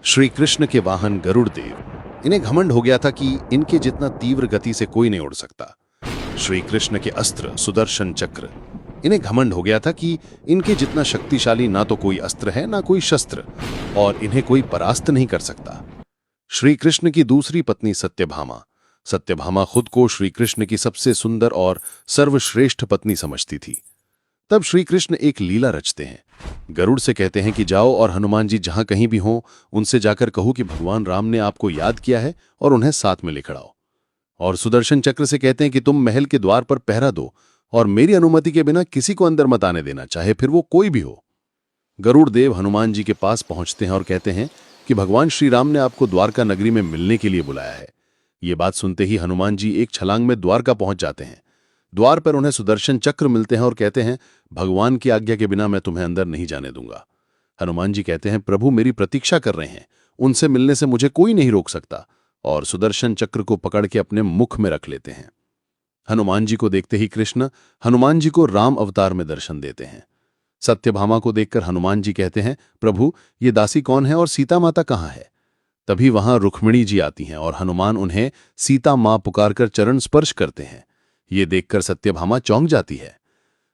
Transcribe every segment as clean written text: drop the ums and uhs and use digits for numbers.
श्री कृष्ण के वाहन गरुड़ देव। इन्हें घमंड हो गया था कि इनके जितना तीव्र गति से कोई नहीं उड़ सकता। श्री कृष्ण के अस्त्र सुदर्शन चक्र। इन्हें घमंड हो गया था कि इनके जितना शक्तिशाली ना तो कोई अस्त्र है ना कोई शस्त्र, और इन्हें कोई परास्त नहीं कर सकता। श्री कृष्ण की दूसरी पत्नी सत्यभामा। सत्यभामा खुद को श्री कृष्ण की सबसे सुंदर और सर्वश्रेष्ठ पत्नी समझती थी। तब श्री कृष्ण एक लीला रचते हैं। गरुड़ से कहते हैं कि जाओ और हनुमान जी जहां कहीं भी हों उनसे जाकर कहो कि भगवान राम ने आपको याद किया है और उन्हें साथ में लेकर आओ। और सुदर्शन चक्र से कहते हैं कि तुम महल के द्वार पर पहरा दो और मेरी अनुमति के बिना किसी को अंदर मत आने देना, चाहे फिर वो कोई भी हो। गरुड़ देव हनुमान जी के पास पहुंचते हैं और कहते हैं कि भगवान श्री राम ने आपको द्वारका नगरी में मिलने के लिए बुलाया है। ये बात सुनते ही हनुमान जी एक छलांग में द्वारका पहुंच जाते हैं। द्वार पर उन्हें सुदर्शन चक्र मिलते हैं और कहते हैं, भगवान की आज्ञा के बिना मैं तुम्हें अंदर नहीं जाने दूंगा। हनुमान जी कहते हैं, प्रभु मेरी प्रतीक्षा कर रहे हैं, उनसे मिलने से मुझे कोई नहीं रोक सकता, और सुदर्शन चक्र को पकड़ के अपने मुख में रख लेते हैं। हनुमान जी को देखते ही कृष्ण हनुमान जी को राम अवतार में दर्शन देते हैं। सत्यभामा को देखकर हनुमान जी कहते हैं, प्रभु ये दासी कौन है और सीता माता कहाँ है? तभी वहां रुक्मिणी जी आती हैं और हनुमान उन्हें सीता मां पुकारकर चरण स्पर्श करते हैं। ये देखकर सत्यभामा चौंक जाती है।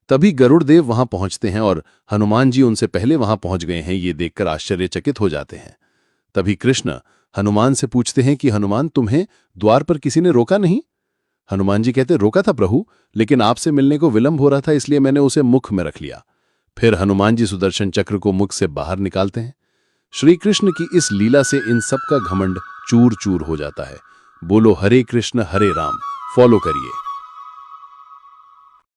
तभी गरुड़ देव वहां पहुंचते हैं और हनुमान जी उनसे पहले वहां पहुंच गए हैं, ये देखकर आश्चर्यचकित हो जाते हैं। तभी कृष्ण हनुमान से पूछते हैं कि हनुमान तुम्हें द्वार पर किसी ने रोका नहीं? हनुमान जी कहते, रोका था प्रभु, लेकिन आपसे मिलने को विलंब हो रहा था इसलिए मैंने उसे मुख में रख लिया। फिर हनुमान जी सुदर्शन चक्र को मुख से बाहर निकालते हैं। श्री कृष्ण की इस लीला से इन सब का घमंड चूर चूर हो जाता है। बोलो हरे कृष्ण हरे राम फॉलो करिए।